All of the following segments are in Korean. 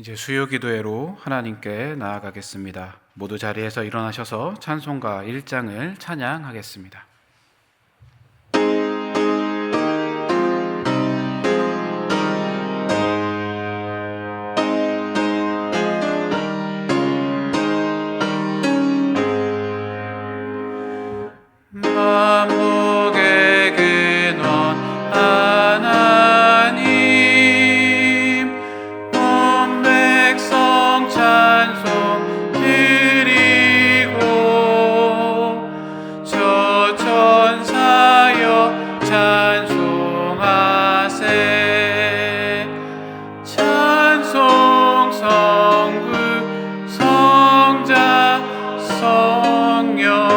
이제 수요 기도회로 하나님께 나아가겠습니다. 모두 자리에서 일어나셔서 찬송가 1장을 찬양하겠습니다. 만복의 근원 하나님, 온 백성 찬송 드리고, 저 천사여 찬송하세. 찬송 성부 성자 성령.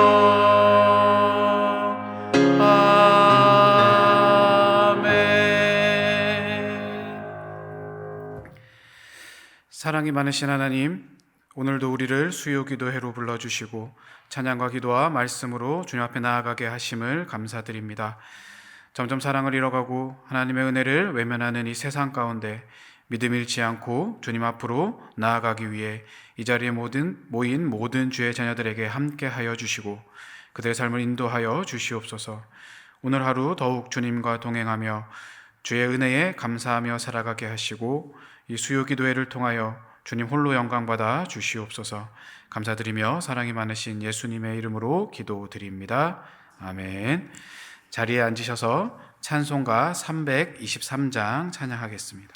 사랑이 많으신 하나님, 오늘도 우리를 수요 기도회로 불러주시고 찬양과 기도와 말씀으로 주님 앞에 나아가게 하심을 감사드립니다. 점점 사랑을 잃어가고 하나님의 은혜를 외면하는 이 세상 가운데 믿음 잃지 않고 주님 앞으로 나아가기 위해 이 자리에 모인 모든 주의 자녀들에게 함께하여 주시고 그들의 삶을 인도하여 주시옵소서. 오늘 하루 더욱 주님과 동행하며 주의 은혜에 감사하며 살아가게 하시고 이 수요 기도회를 통하여 주님 홀로 영광받아 주시옵소서. 감사드리며 사랑이 많으신 예수님의 이름으로 기도드립니다. 아멘. 자리에 앉으셔서 찬송가 323장 찬양하겠습니다.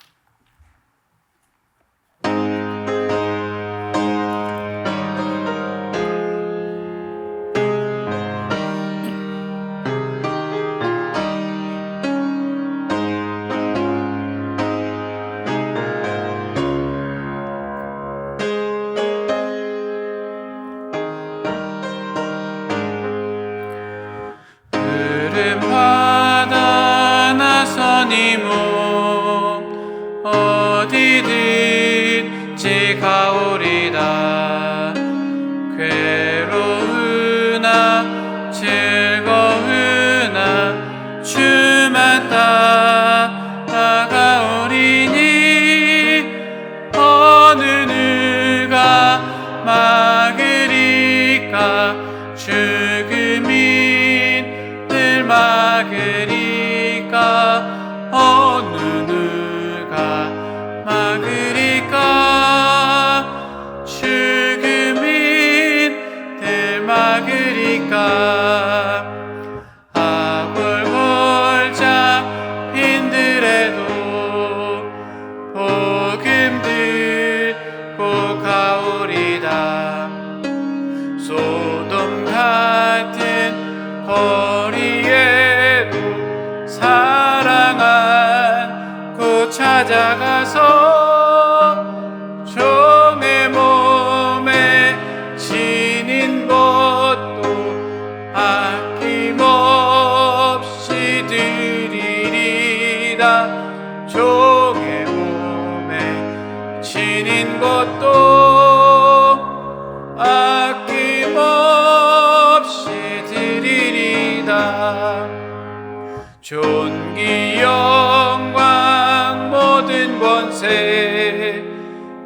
바다 나서니 몸 어디든지 가오리다. 괴로우나 즐거우나 주만 따라가오리니 어느 누가 막으리까. 죽음인 들 막으리까. 어느 누가 막으리까. 죽음인 들 막으리까. 아골골 잡힌들에도 복음 들고 가오리다. 소돔 같은 거리에도 사랑 안고 찾아가서 종의 몸에 지닌 것도 아낌없이 드리리다. 종의 몸에 지닌 것도 아낌없이 드리리다. 존귀 영광 모든 권세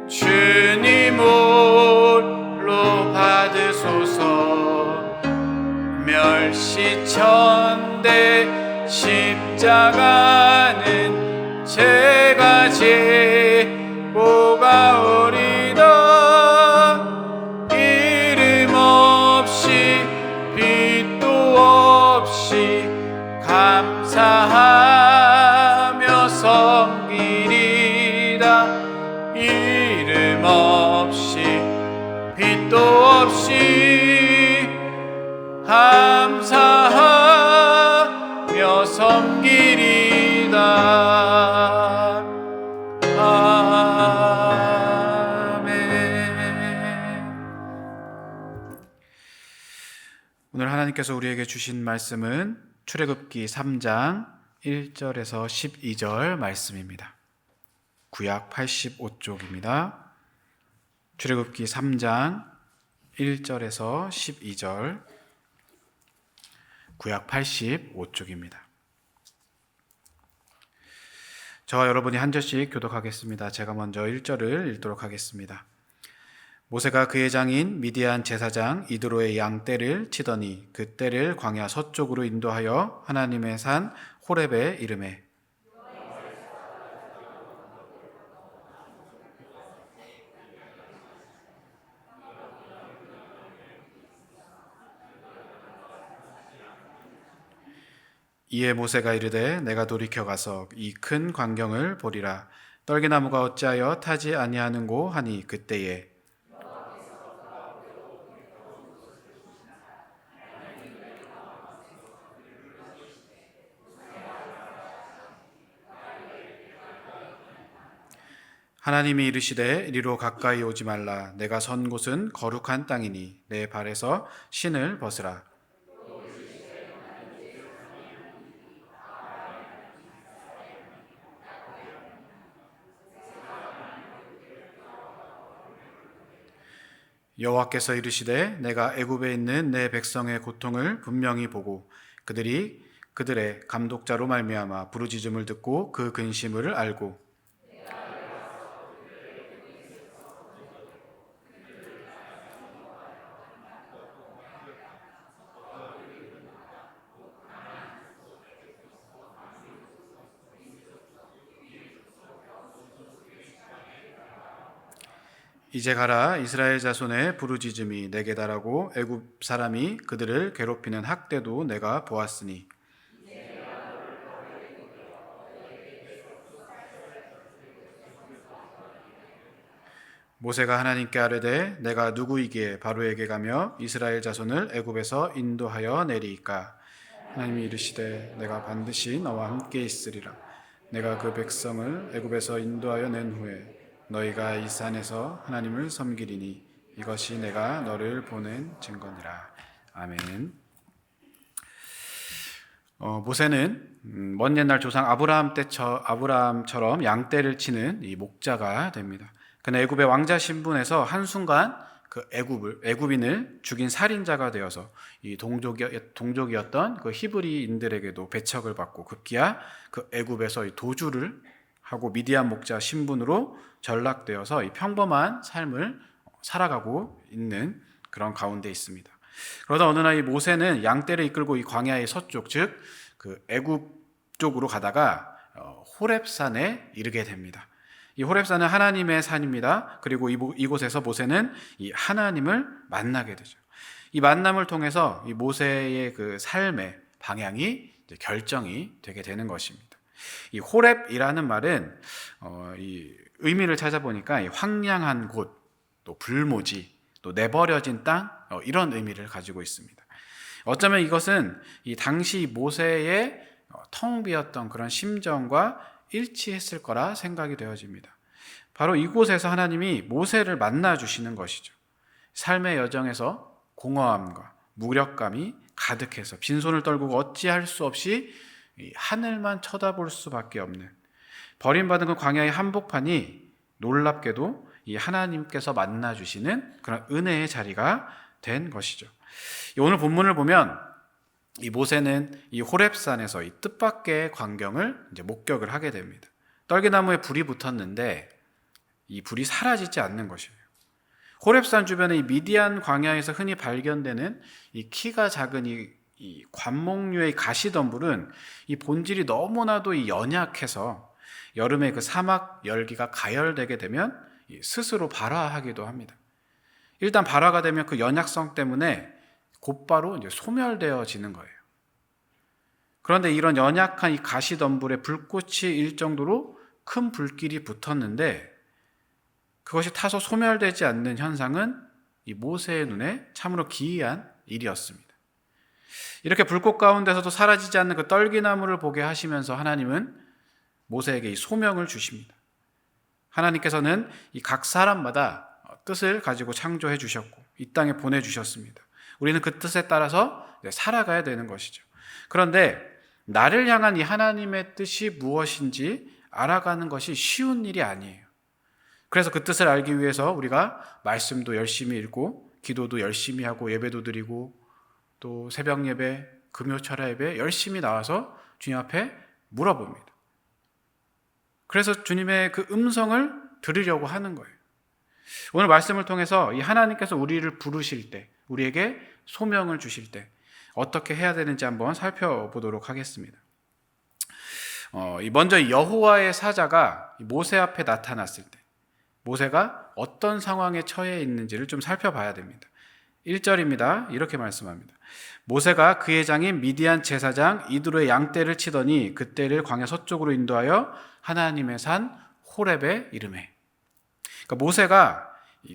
주님 홀로 받으소서. 멸시천대 십자가는 제가 지고 가오리다. 이름 없이 빛도 없이 감사하며 섬기리다. 이름 없이 빛도 없이 감사하며 섬기리다. 아멘. 오늘 하나님께서 우리에게 주신 말씀은 출애굽기 3장 1절에서 12절 말씀입니다. 구약 85쪽입니다. 출애굽기 3장 1절에서 12절, 구약 85쪽입니다. 저와 여러분이 한 절씩 교독하겠습니다. 제가 먼저 1절을 읽도록 하겠습니다. 모세가 그의 장인 미디안 제사장 이드로의 양 떼를 치더니 그 떼를 광야 서쪽으로 인도하여 하나님의 산 호렙에 이르매 이에 모세가 이르되 내가 돌이켜 가서 이 큰 광경을 보리라. 떨기나무가 어찌하여 타지 아니하는고 하니 그때에 하나님이 이르시되 이리로 가까이 오지 말라. 내가 선 곳은 거룩한 땅이니 내 발에서 신을 벗으라. 여호와께서 이르시되 내가 애굽에 있는 내 백성의 고통을 분명히 보고 그들이 그들의 감독자로 말미암아 부르짖음을 듣고 그 근심을 알고 이제 가라. 이스라엘 자손의 부르짖음이 내게 달하고 애굽 사람이 그들을 괴롭히는 학대도 내가 보았으니 모세가 하나님께 아뢰되 내가 누구이기에 바로에게 가며 이스라엘 자손을 애굽에서 인도하여 내리이까. 하나님이 이르시되 내가 반드시 너와 함께 있으리라. 내가 그 백성을 애굽에서 인도하여 낸 후에 너희가 이 산에서 하나님을 섬기리니 이것이 내가 너를 보낸 증거니라. 아멘. 모세는 먼 옛날 조상 아브라함처럼 양떼를 치는 이 목자가 됩니다. 그는 애굽의 왕자 신분에서 한순간 그 애굽인을 죽인 살인자가 되어서 이 동족이었던 그 히브리인들에게도 배척을 받고 급기야 그 애굽에서 이 도주를 하고 미디안 목자 신분으로 전락되어서 이 평범한 삶을 살아가고 있는 그런 가운데 있습니다. 그러다 어느 날 이 모세는 양떼를 이끌고 이 광야의 서쪽, 즉 그 애굽 쪽으로 가다가 호렙산에 이르게 됩니다. 이 호렙산은 하나님의 산입니다. 그리고 이곳에서 모세는 이 하나님을 만나게 되죠. 이 만남을 통해서 이 모세의 그 삶의 방향이 이제 결정이 되게 되는 것입니다. 이 호렙이라는 말은 이 의미를 찾아보니까 이 황량한 곳, 또 불모지, 또 내버려진 땅 이런 의미를 가지고 있습니다. 어쩌면 이것은 이 당시 모세의 텅 비었던 그런 심정과 일치했을 거라 생각이 되어집니다. 바로 이곳에서 하나님이 모세를 만나 주시는 것이죠. 삶의 여정에서 공허함과 무력감이 가득해서 빈손을 떨구고 어찌할 수 없이 하늘만 쳐다볼 수밖에 없는 버림받은 그 광야의 한복판이 놀랍게도 이 하나님께서 만나 주시는 그런 은혜의 자리가 된 것이죠. 오늘 본문을 보면 이 모세는 이 호렙산에서 이 뜻밖의 광경을 이제 목격을 하게 됩니다. 떨기나무에 불이 붙었는데 이 불이 사라지지 않는 것이에요. 호렙산 주변의 이 미디안 광야에서 흔히 발견되는 이 키가 작은 이 관목류의 가시덤불은 이 본질이 너무나도 이 연약해서 여름에 그 사막 열기가 가열되게 되면 스스로 발화하기도 합니다. 일단 발화가 되면 그 연약성 때문에 곧바로 이제 소멸되어지는 거예요. 그런데 이런 연약한 이 가시덤불에 불꽃이 일 정도로 큰 불길이 붙었는데 그것이 타서 소멸되지 않는 현상은 이 모세의 눈에 참으로 기이한 일이었습니다. 이렇게 불꽃 가운데서도 사라지지 않는 그 떨기나무를 보게 하시면서 하나님은 모세에게 이 소명을 주십니다. 하나님께서는 이 각 사람마다 뜻을 가지고 창조해 주셨고 이 땅에 보내주셨습니다. 우리는 그 뜻에 따라서 살아가야 되는 것이죠. 그런데 나를 향한 이 하나님의 뜻이 무엇인지 알아가는 것이 쉬운 일이 아니에요. 그래서 그 뜻을 알기 위해서 우리가 말씀도 열심히 읽고 기도도 열심히 하고 예배도 드리고 또 새벽 예배, 금요 철야 예배 열심히 나와서 주님 앞에 물어봅니다. 그래서 주님의 그 음성을 들으려고 하는 거예요. 오늘 말씀을 통해서 이 하나님께서 우리를 부르실 때, 우리에게 소명을 주실 때 어떻게 해야 되는지 한번 살펴보도록 하겠습니다. 먼저 여호와의 사자가 모세 앞에 나타났을 때 모세가 어떤 상황에 처해 있는지를 좀 살펴봐야 됩니다. 1절입니다. 이렇게 말씀합니다. 모세가 그의 장인 미디안 제사장 이드로의 양떼를 치더니 그 떼를 광야 서쪽으로 인도하여 하나님의 산 호렙에 이르매. 그러니까 모세가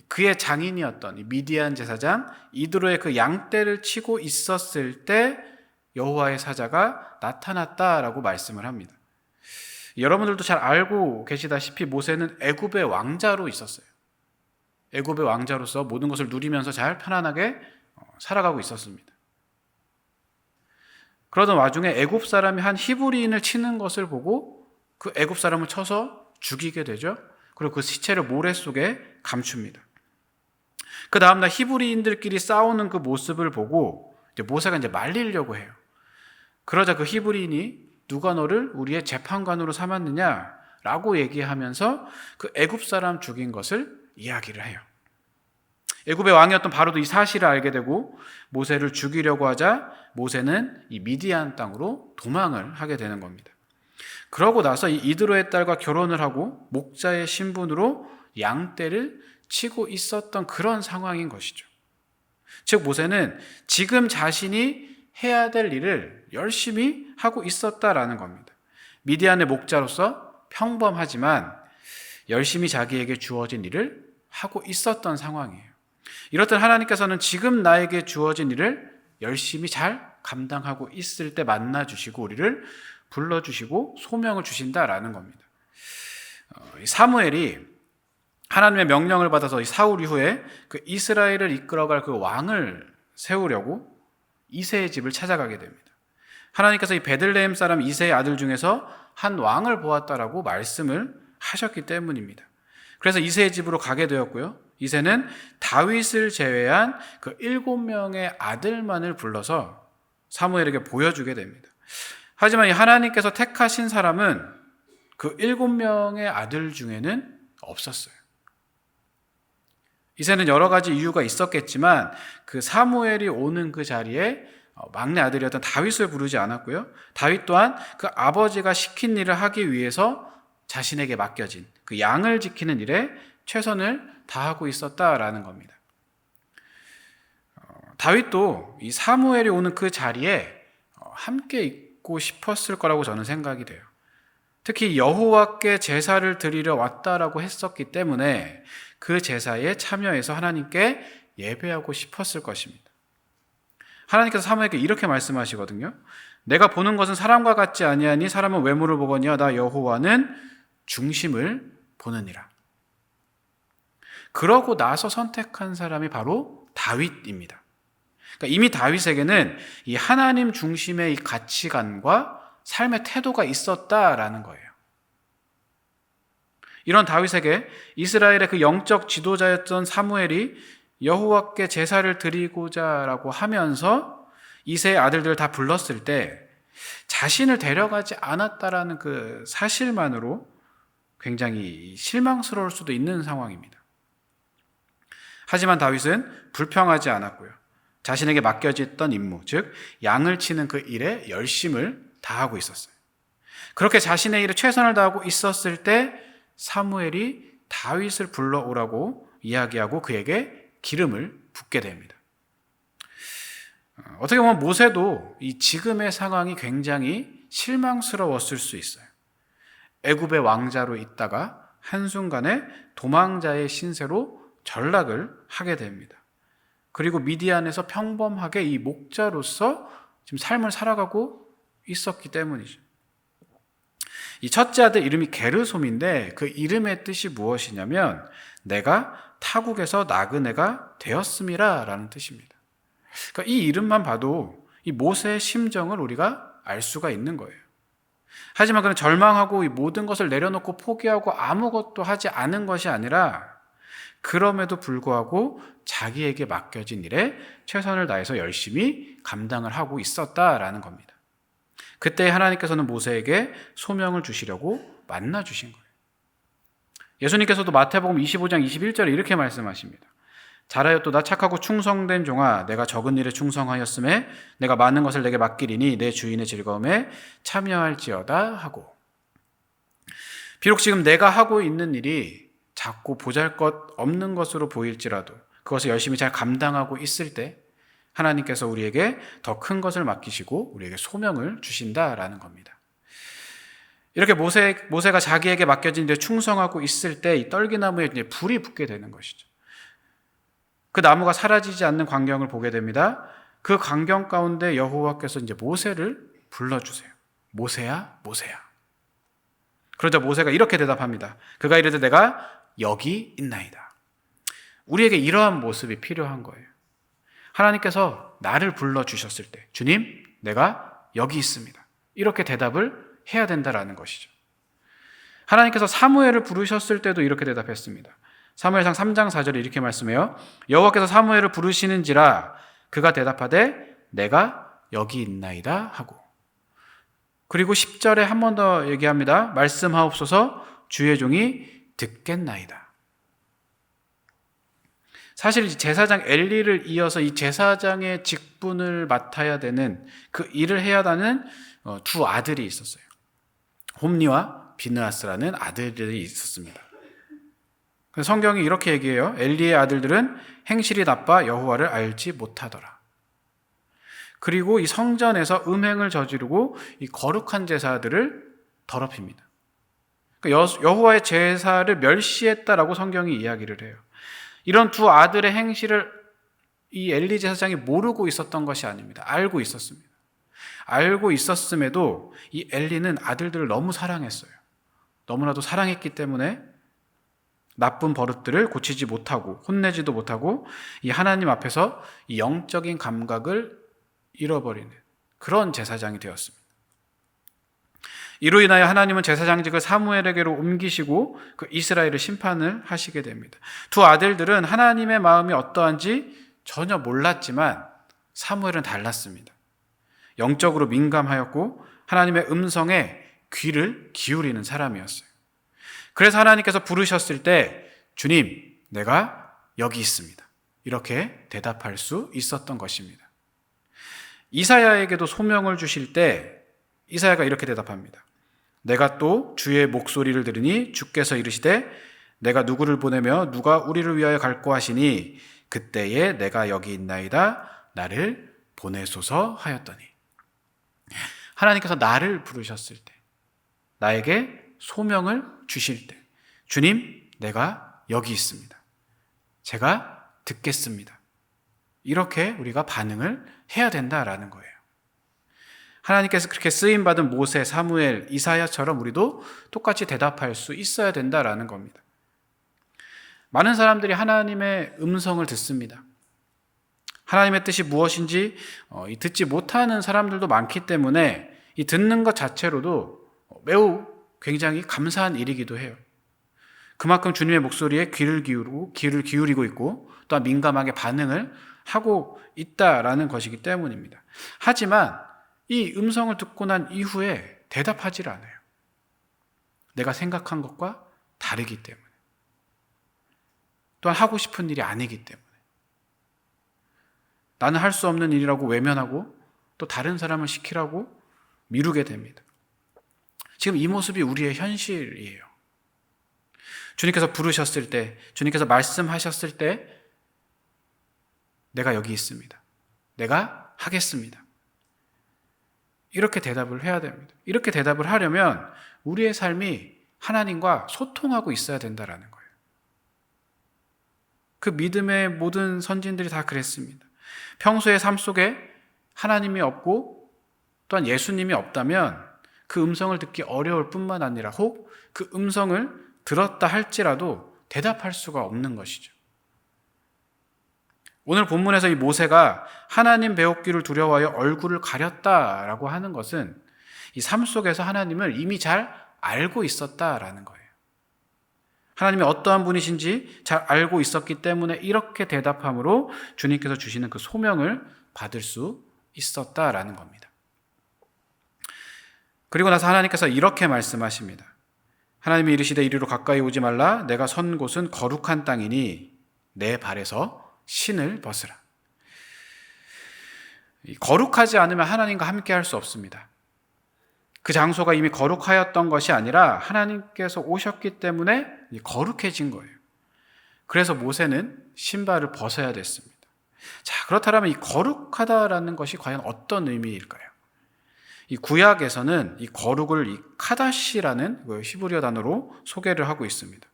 그의 장인이었던 미디안 제사장 이드로의 그 양떼를 치고 있었을 때 여호와의 사자가 나타났다라고 말씀을 합니다. 여러분들도 잘 알고 계시다시피 모세는 애굽의 왕자로 있었어요. 애굽의 왕자로서 모든 것을 누리면서 잘 편안하게 살아가고 있었습니다. 그러던 와중에 애굽 사람이 한 히브리인을 치는 것을 보고 그 애굽 사람을 쳐서 죽이게 되죠. 그리고 그 시체를 모래 속에 감춥니다. 그 다음날 히브리인들끼리 싸우는 그 모습을 보고 모세가 말리려고 해요. 그러자 그 히브리인이 누가 너를 우리의 재판관으로 삼았느냐라고 얘기하면서 그 애굽 사람 죽인 것을 이야기를 해요. 애굽의 왕이었던 바로도 이 사실을 알게 되고 모세를 죽이려고 하자 모세는 이 미디안 땅으로 도망을 하게 되는 겁니다. 그러고 나서 이 이드로의 딸과 결혼을 하고 목자의 신분으로 양떼를 치고 있었던 그런 상황인 것이죠. 즉 모세는 지금 자신이 해야 될 일을 열심히 하고 있었다라는 겁니다. 미디안의 목자로서 평범하지만 열심히 자기에게 주어진 일을 하고 있었던 상황이에요. 이렇듯 하나님께서는 지금 나에게 주어진 일을 열심히 잘 감당하고 있을 때 만나주시고 우리를 불러주시고 소명을 주신다라는 겁니다. 사무엘이 하나님의 명령을 받아서 사울 이후에 그 이스라엘을 이끌어갈 그 왕을 세우려고 이새의 집을 찾아가게 됩니다. 하나님께서 이 베들레헴 사람 이새의 아들 중에서 한 왕을 보았다라고 말씀을 하셨기 때문입니다. 그래서 이새의 집으로 가게 되었고요. 이새는 다윗을 제외한 그 7명의 아들만을 불러서 사무엘에게 보여주게 됩니다. 하지만 이 하나님께서 택하신 사람은 그 7명의 아들 중에는 없었어요. 이새는 여러 가지 이유가 있었겠지만 그 사무엘이 오는 그 자리에 막내 아들이었던 다윗을 부르지 않았고요. 다윗 또한 그 아버지가 시킨 일을 하기 위해서 자신에게 맡겨진 그 양을 지키는 일에 최선을 다하고 있었다라는 겁니다. 다윗도 이 사무엘이 오는 그 자리에 함께 있고 싶었을 거라고 저는 생각이 돼요. 특히 여호와께 제사를 드리러 왔다라고 했었기 때문에 그 제사에 참여해서 하나님께 예배하고 싶었을 것입니다. 하나님께서 사무엘에게 이렇게 말씀하시거든요. 내가 보는 것은 사람과 같지 아니하니 사람은 외모를 보거니와 나 여호와는 중심을 보느니라. 그러고 나서 선택한 사람이 바로 다윗입니다. 그러니까 이미 다윗에게는 이 하나님 중심의 이 가치관과 삶의 태도가 있었다라는 거예요. 이런 다윗에게 이스라엘의 그 영적 지도자였던 사무엘이 여호와께 제사를 드리고자라고 하면서 이새의 아들들을 다 불렀을 때 자신을 데려가지 않았다라는 그 사실만으로 굉장히 실망스러울 수도 있는 상황입니다. 하지만 다윗은 불평하지 않았고요. 자신에게 맡겨졌던 임무, 즉 양을 치는 그 일에 열심을 다하고 있었어요. 그렇게 자신의 일에 최선을 다하고 있었을 때 사무엘이 다윗을 불러오라고 이야기하고 그에게 기름을 붓게 됩니다. 어떻게 보면 모세도 이 지금의 상황이 굉장히 실망스러웠을 수 있어요. 애굽의 왕자로 있다가 한순간에 도망자의 신세로 전락을 하게 됩니다. 그리고 미디안에서 평범하게 이 목자로서 지금 삶을 살아가고 있었기 때문이죠. 이 첫째 아들 이름이 게르솜인데 그 이름의 뜻이 무엇이냐면 내가 타국에서 나그네가 되었음이라 라는 뜻입니다. 그러니까 이 이름만 봐도 이 모세의 심정을 우리가 알 수가 있는 거예요. 하지만 그는 절망하고 이 모든 것을 내려놓고 포기하고 아무것도 하지 않은 것이 아니라 그럼에도 불구하고 자기에게 맡겨진 일에 최선을 다해서 열심히 감당을 하고 있었다라는 겁니다. 그때 하나님께서는 모세에게 소명을 주시려고 만나 주신 거예요. 예수님께서도 마태복음 25장 21절에 이렇게 말씀하십니다. 잘하였도다 착하고 충성된 종아, 내가 적은 일에 충성하였음에 내가 많은 것을 내게 맡기리니 내 주인의 즐거움에 참여할지어다 하고. 비록 지금 내가 하고 있는 일이 작고 보잘것 없는 것으로 보일지라도 그것을 열심히 잘 감당하고 있을 때 하나님께서 우리에게 더 큰 것을 맡기시고 우리에게 소명을 주신다라는 겁니다. 이렇게 모세가 자기에게 맡겨진 일에 충성하고 있을 때 이 떨기나무에 이제 불이 붙게 되는 것이죠. 그 나무가 사라지지 않는 광경을 보게 됩니다. 그 광경 가운데 여호와께서 이제 모세를 불러주세요. 모세야, 모세야. 그러자 모세가 이렇게 대답합니다. 그가 이르되 내가 여기 있나이다. 우리에게 이러한 모습이 필요한 거예요. 하나님께서 나를 불러주셨을 때 주님, 내가 여기 있습니다. 이렇게 대답을 해야 된다라는 것이죠. 하나님께서 사무엘을 부르셨을 때도 이렇게 대답했습니다. 사무엘상 3장 4절에 이렇게 말씀해요. 여호와께서 사무엘을 부르시는지라 그가 대답하되 내가 여기 있나이다 하고. 그리고 10절에 한 번 더 얘기합니다. 말씀하옵소서 주의 종이 듣겠나이다. 사실 제사장 엘리를 이어서 이 제사장의 직분을 맡아야 되는 그 일을 해야 하는 두 아들이 있었어요. 홈니와 비느하스라는 아들들이 있었습니다. 성경이 이렇게 얘기해요. 엘리의 아들들은 행실이 나빠 여호와를 알지 못하더라. 그리고 이 성전에서 음행을 저지르고 이 거룩한 제사들을 더럽힙니다. 그러니까 여호와의 제사를 멸시했다라고 성경이 이야기를 해요. 이런 두 아들의 행실을 이 엘리 제사장이 모르고 있었던 것이 아닙니다. 알고 있었습니다. 알고 있었음에도 이 엘리는 아들들을 너무 사랑했어요. 너무나도 사랑했기 때문에 나쁜 버릇들을 고치지 못하고 혼내지도 못하고 이 하나님 앞에서 이 영적인 감각을 잃어버리는 그런 제사장이 되었습니다. 이로 인하여 하나님은 제사장직을 사무엘에게로 옮기시고 그 이스라엘을 심판을 하시게 됩니다. 두 아들들은 하나님의 마음이 어떠한지 전혀 몰랐지만 사무엘은 달랐습니다. 영적으로 민감하였고 하나님의 음성에 귀를 기울이는 사람이었어요. 그래서 하나님께서 부르셨을 때 주님, 내가 여기 있습니다. 이렇게 대답할 수 있었던 것입니다. 이사야에게도 소명을 주실 때 이사야가 이렇게 대답합니다. 내가 또 주의 목소리를 들으니 주께서 이르시되 내가 누구를 보내며 누가 우리를 위하여 갈고 하시니 그때에 내가 여기 있나이다 나를 보내소서 하였더니. 하나님께서 나를 부르셨을 때, 나에게 소명을 주실 때 주님, 내가 여기 있습니다. 제가 듣겠습니다. 이렇게 우리가 반응을 해야 된다라는 거예요. 하나님께서 그렇게 쓰임받은 모세, 사무엘, 이사야처럼 우리도 똑같이 대답할 수 있어야 된다라는 겁니다. 많은 사람들이 하나님의 음성을 듣습니다. 하나님의 뜻이 무엇인지 듣지 못하는 사람들도 많기 때문에 이 듣는 것 자체로도 매우 굉장히 감사한 일이기도 해요. 그만큼 주님의 목소리에 귀를 기울이고 있고 또한 민감하게 반응을 하고 있다라는 것이기 때문입니다. 하지만 이 음성을 듣고 난 이후에 대답하지 않아요. 내가 생각한 것과 다르기 때문에. 또한 하고 싶은 일이 아니기 때문에. 나는 할 수 없는 일이라고 외면하고 또 다른 사람을 시키라고 미루게 됩니다. 지금 이 모습이 우리의 현실이에요. 주님께서 부르셨을 때, 주님께서 말씀하셨을 때 내가 여기 있습니다. 내가 하겠습니다. 이렇게 대답을 해야 됩니다. 이렇게 대답을 하려면 우리의 삶이 하나님과 소통하고 있어야 된다는 거예요. 그 믿음의 모든 선진들이 다 그랬습니다. 평소의 삶 속에 하나님이 없고 또한 예수님이 없다면 그 음성을 듣기 어려울 뿐만 아니라 혹 그 음성을 들었다 할지라도 대답할 수가 없는 것이죠. 오늘 본문에서 이 모세가 하나님 배웠기를 두려워하여 얼굴을 가렸다라고 하는 것은 이 삶 속에서 하나님을 이미 잘 알고 있었다라는 거예요. 하나님이 어떠한 분이신지 잘 알고 있었기 때문에 이렇게 대답함으로 주님께서 주시는 그 소명을 받을 수 있었다라는 겁니다. 그리고 나서 하나님께서 이렇게 말씀하십니다. 하나님이 이르시되 이리로 가까이 오지 말라. 내가 선 곳은 거룩한 땅이니 내 발에서 신을 벗으라. 거룩하지 않으면 하나님과 함께 할 수 없습니다. 그 장소가 이미 거룩하였던 것이 아니라 하나님께서 오셨기 때문에 거룩해진 거예요. 그래서 모세는 신발을 벗어야 됐습니다. 자, 그렇다면 이 거룩하다라는 것이 과연 어떤 의미일까요? 이 구약에서는 이 거룩을 이 카다시라는 히브리어 단어로 소개를 하고 있습니다.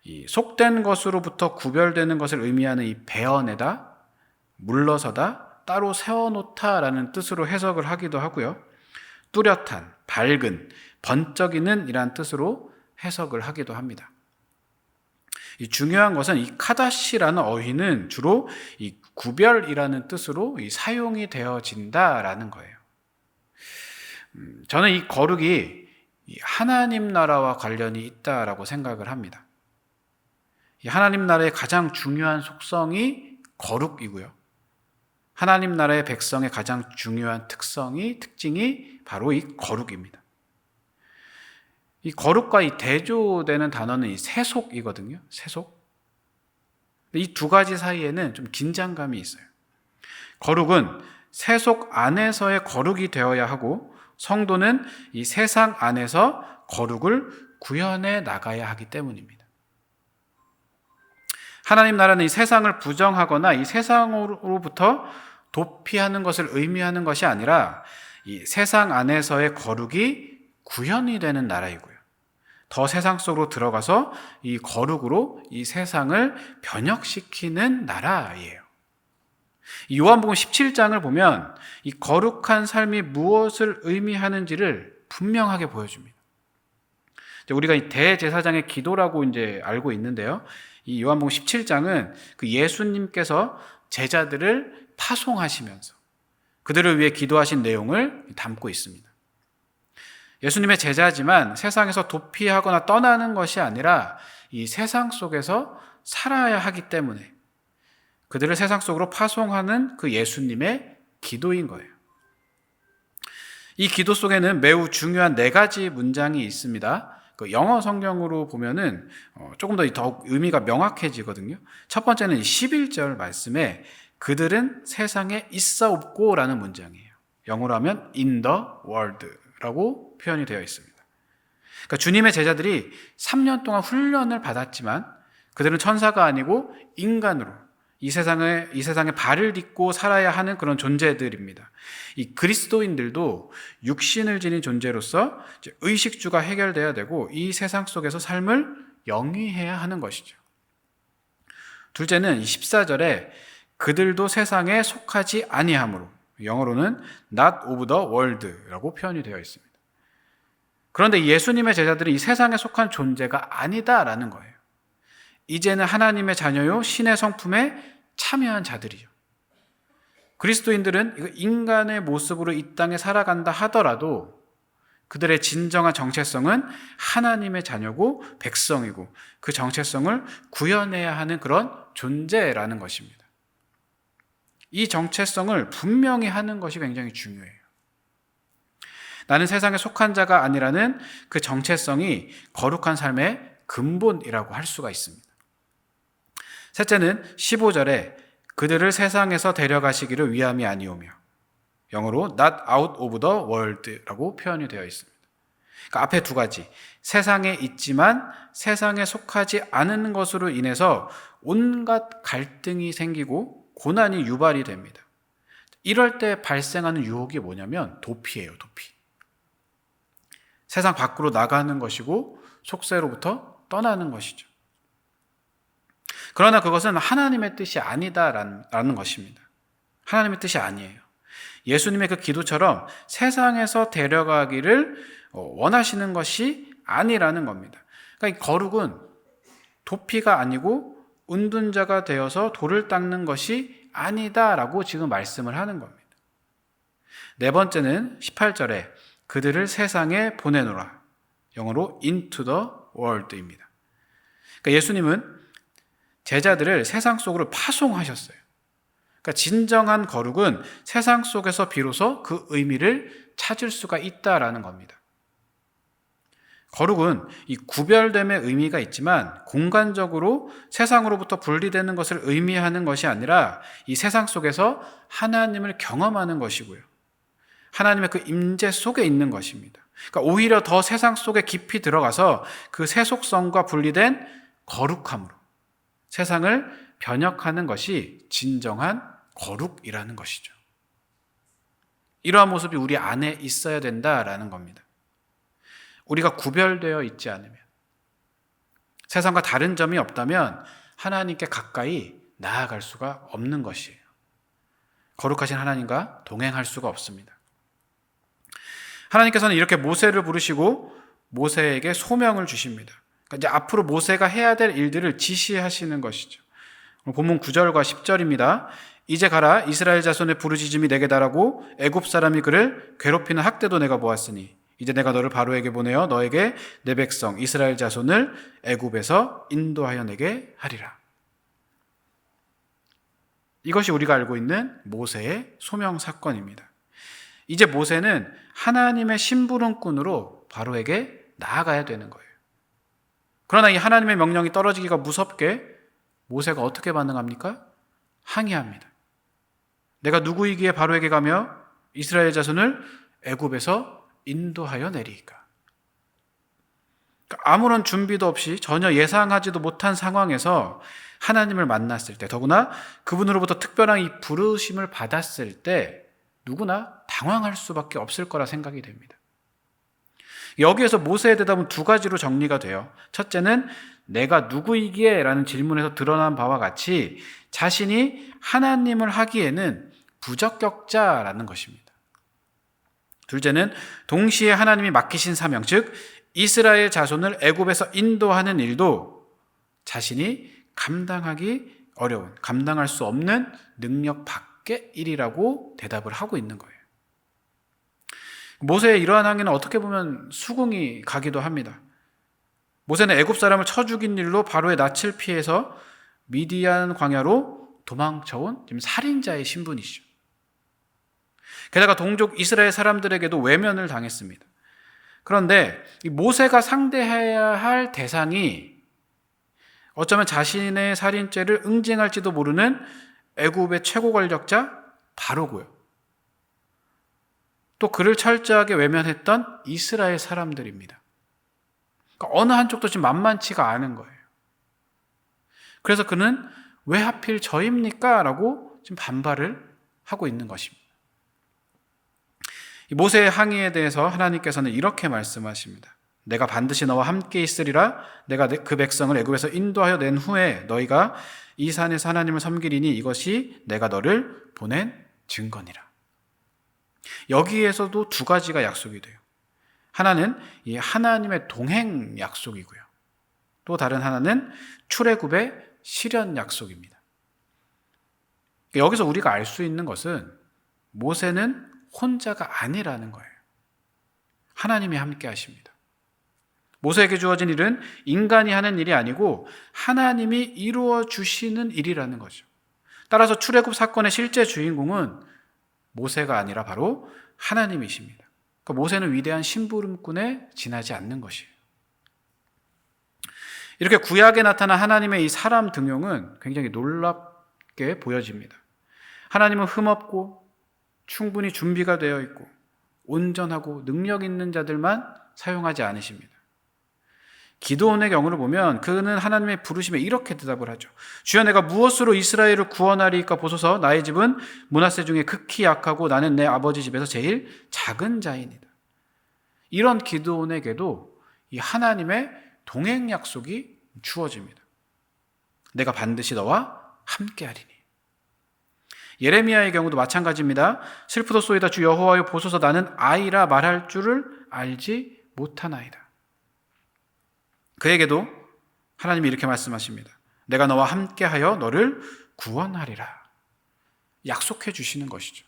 이 속된 것으로부터 구별되는 것을 의미하는 이 베어내다, 물러서다, 따로 세워놓다라는 뜻으로 해석을 하기도 하고요. 뚜렷한, 밝은, 번쩍이는 이란 뜻으로 해석을 하기도 합니다. 이 중요한 것은 이 카다시라는 어휘는 주로 이 구별이라는 뜻으로 이 사용이 되어진다라는 거예요. 저는 이 거룩이 하나님 나라와 관련이 있다라고 생각을 합니다. 이 하나님 나라의 가장 중요한 속성이 거룩이고요. 하나님 나라의 백성의 가장 중요한 특징이 바로 이 거룩입니다. 이 거룩과 이 대조되는 단어는 이 세속이거든요. 세속. 이 두 가지 사이에는 좀 긴장감이 있어요. 거룩은 세속 안에서의 거룩이 되어야 하고, 성도는 이 세상 안에서 거룩을 구현해 나가야 하기 때문입니다. 하나님 나라는 이 세상을 부정하거나 이 세상으로부터 도피하는 것을 의미하는 것이 아니라 이 세상 안에서의 거룩이 구현이 되는 나라이고요. 더 세상 속으로 들어가서 이 거룩으로 이 세상을 변혁시키는 나라예요. 이 요한복음 17장을 보면 이 거룩한 삶이 무엇을 의미하는지를 분명하게 보여줍니다. 우리가 이 대제사장의 기도라고 이제 알고 있는데요. 이 요한복음 17장은 그 예수님께서 제자들을 파송하시면서 그들을 위해 기도하신 내용을 담고 있습니다. 예수님의 제자지만 세상에서 도피하거나 떠나는 것이 아니라 이 세상 속에서 살아야 하기 때문에 그들을 세상 속으로 파송하는 그 예수님의 기도인 거예요. 이 기도 속에는 매우 중요한 4가지 문장이 있습니다. 그 영어 성경으로 보면은 조금 더 의미가 명확해지거든요. 첫 번째는 11절 말씀에 그들은 세상에 있어 없고라는 문장이에요. 영어로 하면 in the world라고 표현이 되어 있습니다. 그러니까 주님의 제자들이 3년 동안 훈련을 받았지만 그들은 천사가 아니고 인간으로 이 세상에 발을 딛고 살아야 하는 그런 존재들입니다. 이 그리스도인들도 육신을 지닌 존재로서 의식주가 해결돼야 되고 이 세상 속에서 삶을 영위해야 하는 것이죠. 둘째는 14절에 그들도 세상에 속하지 아니하므로, 영어로는 not of the world라고 표현이 되어 있습니다. 그런데 예수님의 제자들이 이 세상에 속한 존재가 아니다라는 거예요. 이제는 하나님의 자녀요 신의 성품에 참여한 자들이죠. 그리스도인들은 인간의 모습으로 이 땅에 살아간다 하더라도 그들의 진정한 정체성은 하나님의 자녀고 백성이고 그 정체성을 구현해야 하는 그런 존재라는 것입니다. 이 정체성을 분명히 하는 것이 굉장히 중요해요. 나는 세상에 속한 자가 아니라는 그 정체성이 거룩한 삶의 근본이라고 할 수가 있습니다. 셋째는 15절에 그들을 세상에서 데려가시기를 위함이 아니오며, 영어로 not out of the world라고 표현이 되어 있습니다. 그러니까 앞에 2가지, 세상에 있지만 세상에 속하지 않은 것으로 인해서 온갖 갈등이 생기고 고난이 유발이 됩니다. 이럴 때 발생하는 유혹이 뭐냐면 도피예요, 도피. 세상 밖으로 나가는 것이고 속세로부터 떠나는 것이죠. 그러나 그것은 하나님의 뜻이 아니다라는 것입니다. 하나님의 뜻이 아니에요. 예수님의 그 기도처럼 세상에서 데려가기를 원하시는 것이 아니라는 겁니다. 그러니까 이 거룩은 도피가 아니고 운둔자가 되어서 돌을 닦는 것이 아니다라고 지금 말씀을 하는 겁니다. 4번째는 18절에 그들을 세상에 보내노라. 영어로 into the world입니다. 그러니까 예수님은 제자들을 세상 속으로 파송하셨어요. 그러니까 진정한 거룩은 세상 속에서 비로소 그 의미를 찾을 수가 있다라는 겁니다. 거룩은 이 구별됨의 의미가 있지만 공간적으로 세상으로부터 분리되는 것을 의미하는 것이 아니라 이 세상 속에서 하나님을 경험하는 것이고요. 하나님의 그 임재 속에 있는 것입니다. 그러니까 오히려 더 세상 속에 깊이 들어가서 그 세속성과 분리된 거룩함으로 세상을 변혁하는 것이 진정한 거룩이라는 것이죠. 이러한 모습이 우리 안에 있어야 된다라는 겁니다. 우리가 구별되어 있지 않으면, 세상과 다른 점이 없다면 하나님께 가까이 나아갈 수가 없는 것이에요. 거룩하신 하나님과 동행할 수가 없습니다. 하나님께서는 이렇게 모세를 부르시고 모세에게 소명을 주십니다. 그러니까 이제 앞으로 모세가 해야 될 일들을 지시하시는 것이죠. 본문 9절과 10절입니다. 이제 가라, 이스라엘 자손의 부르짖음이 내게 달하고 애굽 사람이 그를 괴롭히는 학대도 내가 보았으니 이제 내가 너를 바로에게 보내어 너에게 내 백성 이스라엘 자손을 애굽에서 인도하여 내게 하리라. 이것이 우리가 알고 있는 모세의 소명 사건입니다. 이제 모세는 하나님의 심부름꾼으로 바로에게 나아가야 되는 거예요. 그러나 이 하나님의 명령이 떨어지기가 무섭게 모세가 어떻게 반응합니까? 항의합니다. 내가 누구이기에 바로에게 가며 이스라엘 자손을 애굽에서 인도하여 내리이까. 아무런 준비도 없이 전혀 예상하지도 못한 상황에서 하나님을 만났을 때, 더구나 그분으로부터 특별한 이 부르심을 받았을 때 누구나 당황할 수밖에 없을 거라 생각이 됩니다. 여기에서 모세의 대답은 두 가지로 정리가 돼요. 첫째는 내가 누구이기에? 라는 질문에서 드러난 바와 같이 자신이 하나님을 하기에는 부적격자라는 것입니다. 둘째는 동시에 하나님이 맡기신 사명, 즉 이스라엘 자손을 애굽에서 인도하는 일도 자신이 감당하기 어려운, 감당할 수 없는 능력 밖의 일이라고 대답을 하고 있는 거예요. 모세의 이러한 항의는 어떻게 보면 수긍이 가기도 합니다. 모세는 애굽 사람을 쳐 죽인 일로 바로의 낯을 피해서 미디안 광야로 도망쳐온 지금 살인자의 신분이죠. 게다가 동족 이스라엘 사람들에게도 외면을 당했습니다. 그런데 이 모세가 상대해야 할 대상이 어쩌면 자신의 살인죄를 응징할지도 모르는 애굽의 최고 권력자 바로고요. 또 그를 철저하게 외면했던 이스라엘 사람들입니다. 그러니까 어느 한쪽도 지금 만만치가 않은 거예요. 그래서 그는 왜 하필 저입니까? 라고 지금 반발을 하고 있는 것입니다. 모세의 항의에 대해서 하나님께서는 이렇게 말씀하십니다. 내가 반드시 너와 함께 있으리라. 내가 그 백성을 애굽에서 인도하여 낸 후에 너희가 이 산에서 하나님을 섬기리니 이것이 내가 너를 보낸 증거니라. 여기에서도 두 가지가 약속이 돼요. 하나는 이 하나님의 동행 약속이고요. 또 다른 하나는 출애굽의 실현 약속입니다. 여기서 우리가 알 수 있는 것은 모세는 혼자가 아니라는 거예요. 하나님이 함께 하십니다. 모세에게 주어진 일은 인간이 하는 일이 아니고 하나님이 이루어 주시는 일이라는 거죠. 따라서 출애굽 사건의 실제 주인공은 모세가 아니라 바로 하나님이십니다. 그러니까 모세는 위대한 심부름꾼에 지나지 않는 것이에요. 이렇게 구약에 나타난 하나님의 이 사람 등용은 굉장히 놀랍게 보여집니다. 하나님은 흠없고 충분히 준비가 되어 있고 온전하고 능력 있는 자들만 사용하지 않으십니다. 기드온의 경우를 보면 그는 하나님의 부르심에 이렇게 대답을 하죠. 주여, 내가 무엇으로 이스라엘을 구원하리이까 보소서. 나의 집은 므낫세 중에 극히 약하고 나는 내 아버지 집에서 제일 작은 자이니이다. 이런 기드온에게도 이 하나님의 동행 약속이 주어집니다. 내가 반드시 너와 함께하리니. 예레미야의 경우도 마찬가지입니다. 슬프도소이다. 주 여호와여 보소서. 나는 아이라 말할 줄을 알지 못하나이다. 그에게도 하나님이 이렇게 말씀하십니다. 내가 너와 함께하여 너를 구원하리라. 약속해 주시는 것이죠.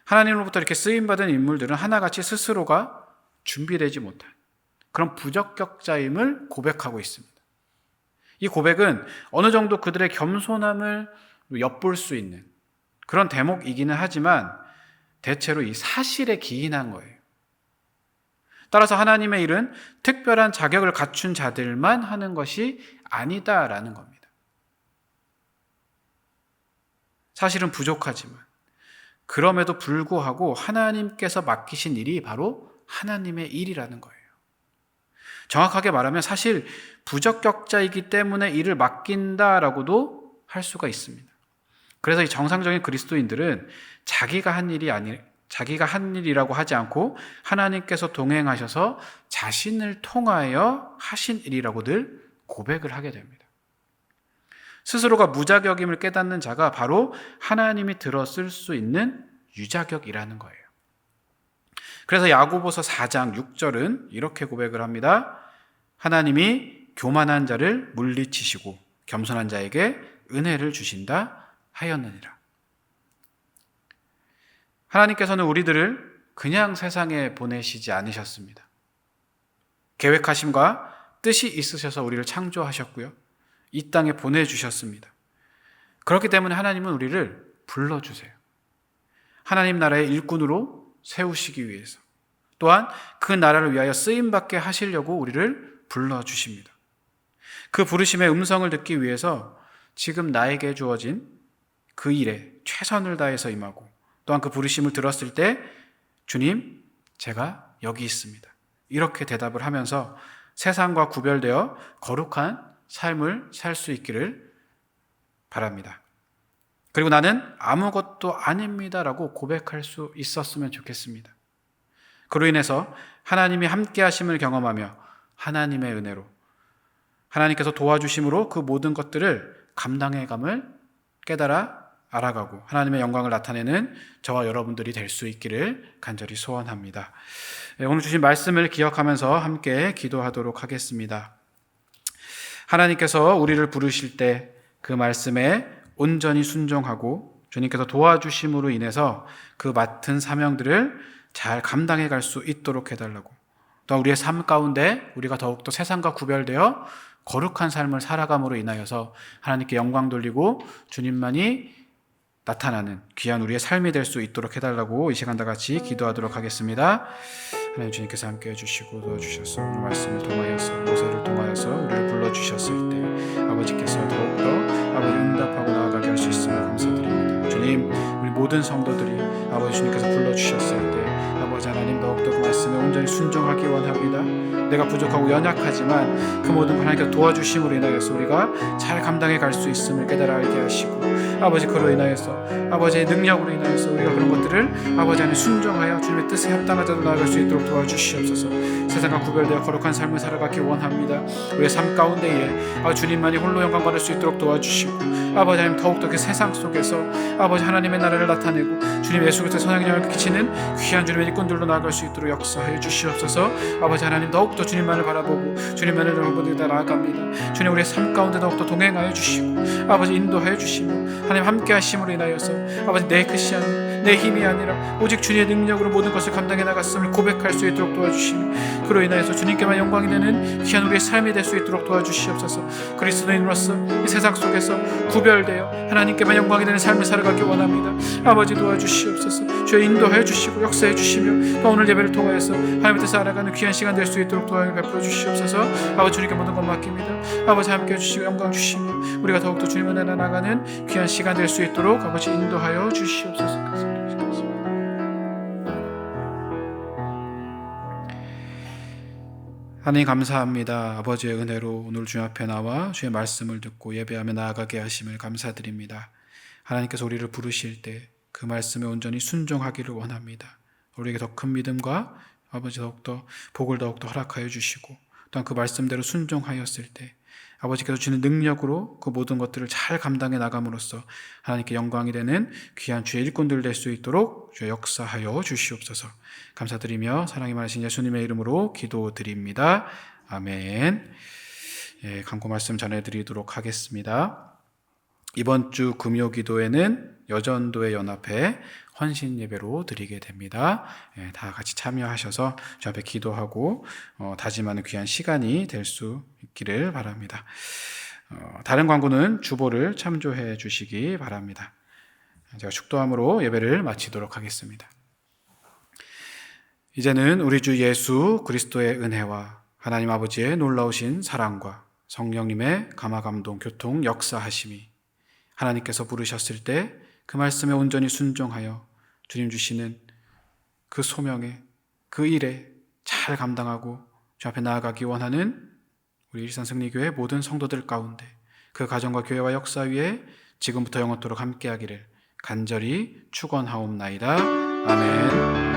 하나님으로부터 이렇게 쓰임받은 인물들은 하나같이 스스로가 준비되지 못한 그런 부적격자임을 고백하고 있습니다. 이 고백은 어느 정도 그들의 겸손함을 엿볼 수 있는 그런 대목이기는 하지만 대체로 이 사실에 기인한 거예요. 따라서 하나님의 일은 특별한 자격을 갖춘 자들만 하는 것이 아니다라는 겁니다. 사실은 부족하지만 그럼에도 불구하고 하나님께서 맡기신 일이 바로 하나님의 일이라는 거예요. 정확하게 말하면 사실 부적격자이기 때문에 일을 맡긴다라고도 할 수가 있습니다. 그래서 이 정상적인 그리스도인들은 자기가 한 일이라고 하지 않고 하나님께서 동행하셔서 자신을 통하여 하신 일이라고 늘 고백을 하게 됩니다. 스스로가 무자격임을 깨닫는 자가 바로 하나님이 들었을 수 있는 유자격이라는 거예요. 그래서 야고보서 4장 6절은 이렇게 고백을 합니다. 하나님이 교만한 자를 물리치시고 겸손한 자에게 은혜를 주신다 하였느니라. 하나님께서는 우리들을 그냥 세상에 보내시지 않으셨습니다. 계획하심과 뜻이 있으셔서 우리를 창조하셨고요. 이 땅에 보내주셨습니다. 그렇기 때문에 하나님은 우리를 불러주세요. 하나님 나라의 일꾼으로 세우시기 위해서, 또한 그 나라를 위하여 쓰임받게 하시려고 우리를 불러주십니다. 그 부르심의 음성을 듣기 위해서 지금 나에게 주어진 그 일에 최선을 다해서 임하고, 또한 그 부르심을 들었을 때 주님, 제가 여기 있습니다, 이렇게 대답을 하면서 세상과 구별되어 거룩한 삶을 살 수 있기를 바랍니다. 그리고 나는 아무것도 아닙니다라고 고백할 수 있었으면 좋겠습니다. 그로 인해서 하나님이 함께 하심을 경험하며 하나님의 은혜로, 하나님께서 도와주심으로 그 모든 것들을 감당해감을 깨달아 알아가고 하나님의 영광을 나타내는 저와 여러분들이 될 수 있기를 간절히 소원합니다. 오늘 주신 말씀을 기억하면서 함께 기도하도록 하겠습니다. 하나님께서 우리를 부르실 때 그 말씀에 온전히 순종하고 주님께서 도와주심으로 인해서 그 맡은 사명들을 잘 감당해 갈 수 있도록 해달라고, 또 우리의 삶 가운데 우리가 더욱더 세상과 구별되어 거룩한 삶을 살아감으로 인하여서 하나님께 영광 돌리고 주님만이 나타나는 귀한 우리의 삶이 될 수 있도록 해달라고 이 시간 다 같이 기도하도록 하겠습니다. 하나님 주님께서 함께 해주시고 도와주셔서 오늘 말씀을 통하여서, 모세를 통하여서 우리를 불러주셨을 때 아버지께서 더욱더 아버지 응답하고 나아가게 할 수 있음을 감사드립니다. 주님, 우리 모든 성도들이 아버지 주님께서 불러주셨을 때 아버지 하나님 더욱더 그 말씀에 온전히 순종하기 원합니다. 내가 부족하고 연약하지만 그 모든 하나님께서 도와주심으로 인하여서 우리가 잘 감당해 갈 수 있음을 깨달아 알게 하시고, 아버지 그로 인하여서 아버지의 능력으로 인하여서 우리가 그런 것들을 아버지 안에 순종하여 주님의 뜻에 합당한 자로 나아갈 수 있도록 도와주시옵소서. 세상과 구별되어 거룩한 삶을 살아가기 원합니다. 우리의 삶 가운데에 주님만이 홀로 영광 받을 수 있도록 도와주시고, 아버지 하나님 더욱더 그 세상 속에서 아버지 하나님의 나라를 나타내고 주님 예수 그리스도의 선한 영향을 끼치는 귀한 주님의 일꾼들로 나아갈 수 있도록 역사하여 주시옵소서. 아버지 하나님 더욱더 주님만을 바라보고 주님만을 여러분들이 나아갑니다. 주님 우리의 삶 가운데 더욱더 동행하여 주시고 아버지 인도하여 주시고 하나님 함께 하심으로 인하여서 아버지 내 것이 아니라, 내 힘이 아니라 오직 주님의 능력으로 모든 것을 감당해 나갔음을 고백할 수 있도록 도와주시며, 그로 인하여서 주님께만 영광이 되는 귀한 우리의 삶이 될 수 있도록 도와주시옵소서. 그리스도인으로서 이 세상 속에서 구별되어 하나님께만 영광이 되는 삶을 살아가기 원합니다. 아버지 도와주시옵소서. 주여 인도하여 주시고 역사해 주시며, 또 오늘 예배를 통하여서 하나님의 뜻을 알아가는 귀한 시간 될 수 있도록 도와를 베풀어 주시옵소서. 아버지 주님께 모든 것 맡깁니다. 아버지 함께해 주시고 영광 주시며 우리가 더욱더 주님을 따라 나가는 귀한 시간 될 수 있도록 아버지 인도하여 주시옵소서. 하나님 감사합니다. 아버지의 은혜로 오늘 주님 앞에 나와 주의 말씀을 듣고 예배하며 나아가게 하심을 감사드립니다. 하나님께서 우리를 부르실 때 그 말씀에 온전히 순종하기를 원합니다. 우리에게 더 큰 믿음과 아버지 더욱더 복을 더욱더 허락하여 주시고, 또한 그 말씀대로 순종하였을 때 아버지께서 주는 능력으로 그 모든 것들을 잘 감당해 나감으로써 하나님께 영광이 되는 귀한 주의 일꾼들 될 수 있도록 주의 역사하여 주시옵소서. 감사드리며 사랑이 많으신 예수님의 이름으로 기도드립니다. 아멘. 간구 말씀 전해드리도록 하겠습니다. 이번 주 금요 기도에는 여전도에 연합해 헌신 예배로 드리게 됩니다. 다 같이 참여하셔서 주 앞에 기도하고 다짐하는 귀한 시간이 될 수 있기를 바랍니다. 다른 광고는 주보를 참조해 주시기 바랍니다. 제가 축도함으로 예배를 마치도록 하겠습니다. 이제는 우리 주 예수 그리스도의 은혜와 하나님 아버지의 놀라우신 사랑과 성령님의 감화감동 교통 역사하심이 하나님께서 부르셨을 때 그 말씀에 온전히 순종하여 주님 주시는 그 소명에, 그 일에 잘 감당하고 주 앞에 나아가기 원하는 우리 일산승리교회 모든 성도들 가운데 그 가정과 교회와 역사 위에 지금부터 영원토록 함께하기를 간절히 축원하옵나이다. 아멘.